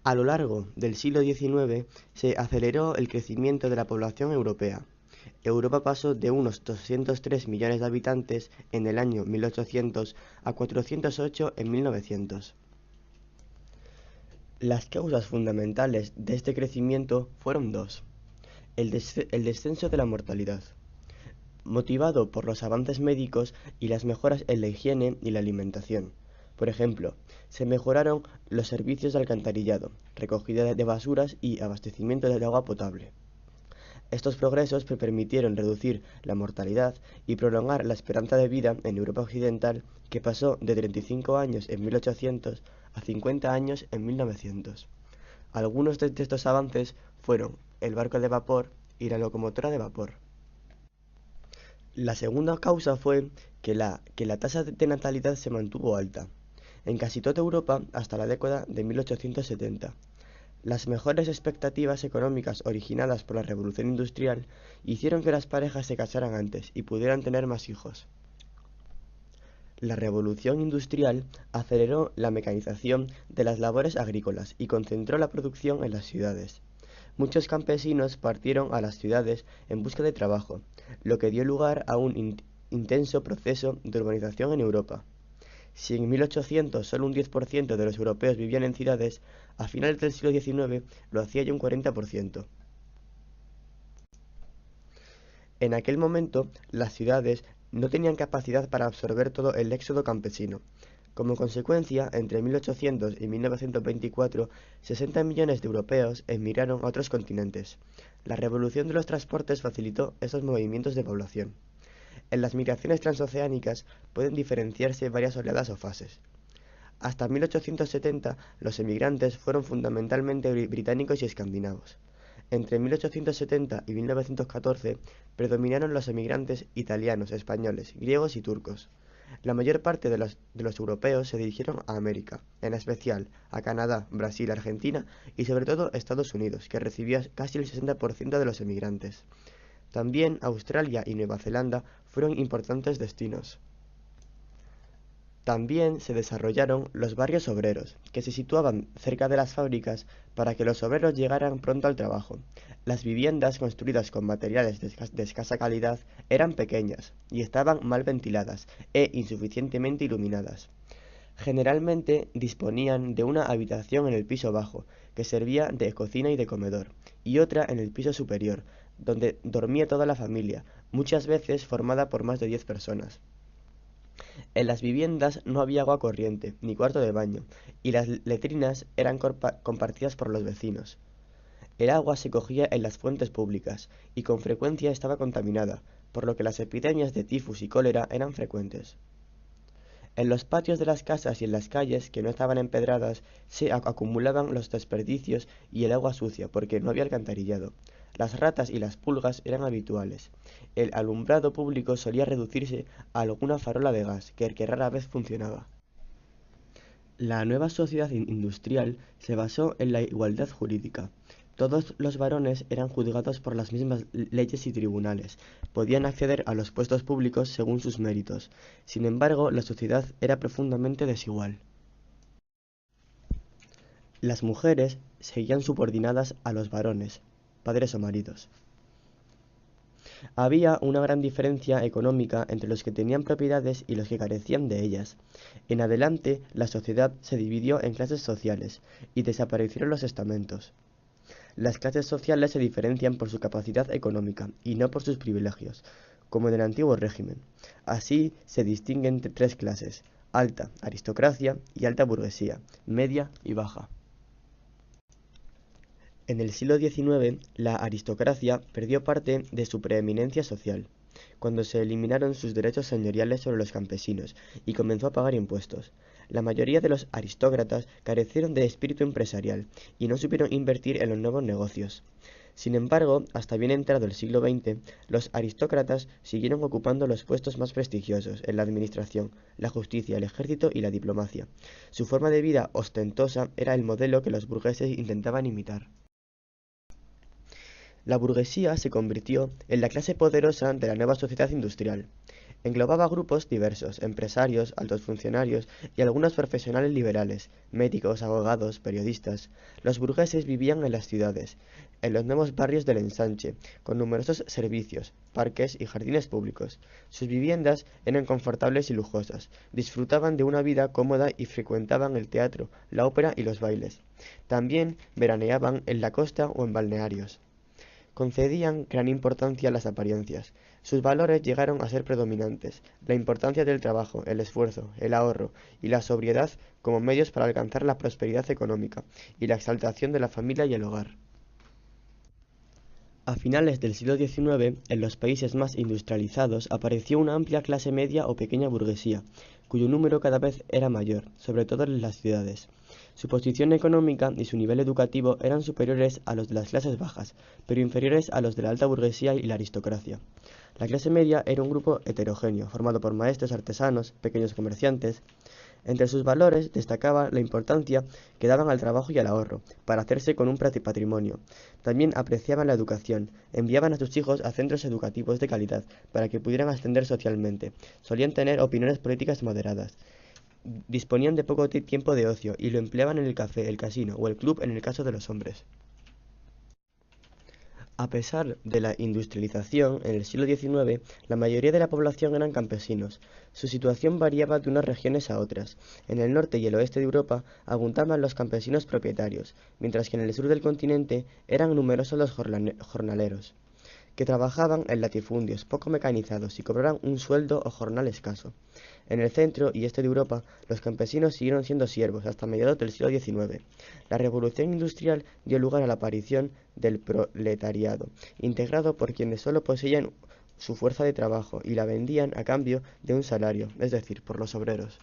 A lo largo del siglo XIX se aceleró el crecimiento de la población europea. Europa pasó de unos 203 millones de habitantes en el año 1800 a 408 en 1900. Las causas fundamentales de este crecimiento fueron dos. El descenso de la mortalidad, motivado por los avances médicos y las mejoras en la higiene y la alimentación. Por ejemplo, se mejoraron los servicios de alcantarillado, recogida de basuras y abastecimiento de agua potable. Estos progresos permitieron reducir la mortalidad y prolongar la esperanza de vida en Europa occidental, que pasó de 35 años en 1800 a 50 años en 1900. Algunos de estos avances fueron el barco de vapor y la locomotora de vapor. La segunda causa fue que la tasa de natalidad se mantuvo alta en casi toda Europa hasta la década de 1870. Las mejores expectativas económicas originadas por la revolución industrial hicieron que las parejas se casaran antes y pudieran tener más hijos. La revolución industrial aceleró la mecanización de las labores agrícolas y concentró la producción en las ciudades. Muchos campesinos partieron a las ciudades en busca de trabajo, lo que dio lugar a un intenso proceso de urbanización en Europa. Si en 1800 solo un 10% de los europeos vivían en ciudades, a finales del siglo XIX lo hacía ya un 40%. En aquel momento, las ciudades no tenían capacidad para absorber todo el éxodo campesino. Como consecuencia, entre 1800 y 1924, 60 millones de europeos emigraron a otros continentes. La revolución de los transportes facilitó esos movimientos de población. En las migraciones transoceánicas pueden diferenciarse varias oleadas o fases. Hasta 1870, los emigrantes fueron fundamentalmente británicos y escandinavos. Entre 1870 y 1914 predominaron los emigrantes italianos, españoles, griegos y turcos. La mayor parte de los europeos se dirigieron a América, en especial a Canadá, Brasil, Argentina y sobre todo Estados Unidos, que recibía casi el 60% de los emigrantes. También Australia y Nueva Zelanda fueron importantes destinos. También se desarrollaron los barrios obreros, que se situaban cerca de las fábricas para que los obreros llegaran pronto al trabajo. Las viviendas construidas con materiales de escasa calidad eran pequeñas y estaban mal ventiladas e insuficientemente iluminadas. Generalmente disponían de una habitación en el piso bajo, que servía de cocina y de comedor, y otra en el piso superior, donde dormía toda la familia, muchas veces formada por más de 10 personas. En las viviendas no había agua corriente, ni cuarto de baño, y las letrinas eran compartidas por los vecinos. El agua se cogía en las fuentes públicas, y con frecuencia estaba contaminada, por lo que las epidemias de tifus y cólera eran frecuentes. En los patios de las casas y en las calles que no estaban empedradas se acumulaban los desperdicios y el agua sucia porque no había alcantarillado. Las ratas y las pulgas eran habituales. El alumbrado público solía reducirse a alguna farola de gas, que rara vez funcionaba. La nueva sociedad industrial se basó en la igualdad jurídica. Todos los varones eran juzgados por las mismas leyes y tribunales, podían acceder a los puestos públicos según sus méritos. Sin embargo, la sociedad era profundamente desigual. Las mujeres seguían subordinadas a los varones, padres o maridos. Había una gran diferencia económica entre los que tenían propiedades y los que carecían de ellas. En adelante, la sociedad se dividió en clases sociales y desaparecieron los estamentos. Las clases sociales se diferencian por su capacidad económica y no por sus privilegios, como en el antiguo régimen. Así se distinguen tres clases: alta, aristocracia, y alta burguesía, media y baja. En el siglo XIX, la aristocracia perdió parte de su preeminencia social, cuando se eliminaron sus derechos señoriales sobre los campesinos y comenzó a pagar impuestos. La mayoría de los aristócratas carecieron de espíritu empresarial y no supieron invertir en los nuevos negocios. Sin embargo, hasta bien entrado el siglo XX, los aristócratas siguieron ocupando los puestos más prestigiosos en la administración, la justicia, el ejército y la diplomacia. Su forma de vida ostentosa era el modelo que los burgueses intentaban imitar. La burguesía se convirtió en la clase poderosa de la nueva sociedad industrial. Englobaba grupos diversos, empresarios, altos funcionarios y algunos profesionales liberales, médicos, abogados, periodistas. Los burgueses vivían en las ciudades, en los nuevos barrios del ensanche, con numerosos servicios, parques y jardines públicos. Sus viviendas eran confortables y lujosas, disfrutaban de una vida cómoda y frecuentaban el teatro, la ópera y los bailes. También veraneaban en la costa o en balnearios. Concedían gran importancia a las apariencias. Sus valores llegaron a ser predominantes: la importancia del trabajo, el esfuerzo, el ahorro y la sobriedad como medios para alcanzar la prosperidad económica, y la exaltación de la familia y el hogar. A finales del siglo XIX, en los países más industrializados apareció una amplia clase media o pequeña burguesía, cuyo número cada vez era mayor, sobre todo en las ciudades. Su posición económica y su nivel educativo eran superiores a los de las clases bajas, pero inferiores a los de la alta burguesía y la aristocracia. La clase media era un grupo heterogéneo, formado por maestros, artesanos, pequeños comerciantes. Entre sus valores destacaba la importancia que daban al trabajo y al ahorro, para hacerse con un patrimonio. También apreciaban la educación, enviaban a sus hijos a centros educativos de calidad para que pudieran ascender socialmente. Solían tener opiniones políticas moderadas. Disponían de poco tiempo de ocio y lo empleaban en el café, el casino o el club en el caso de los hombres. A pesar de la industrialización, en el siglo XIX, la mayoría de la población eran campesinos. Su situación variaba de unas regiones a otras. En el norte y el oeste de Europa abundaban los campesinos propietarios, mientras que en el sur del continente eran numerosos los jornaleros, que trabajaban en latifundios poco mecanizados y cobraban un sueldo o jornal escaso. En el centro y este de Europa, los campesinos siguieron siendo siervos hasta mediados del siglo XIX. La revolución industrial dio lugar a la aparición del proletariado, integrado por quienes solo poseían su fuerza de trabajo y la vendían a cambio de un salario, es decir, por los obreros.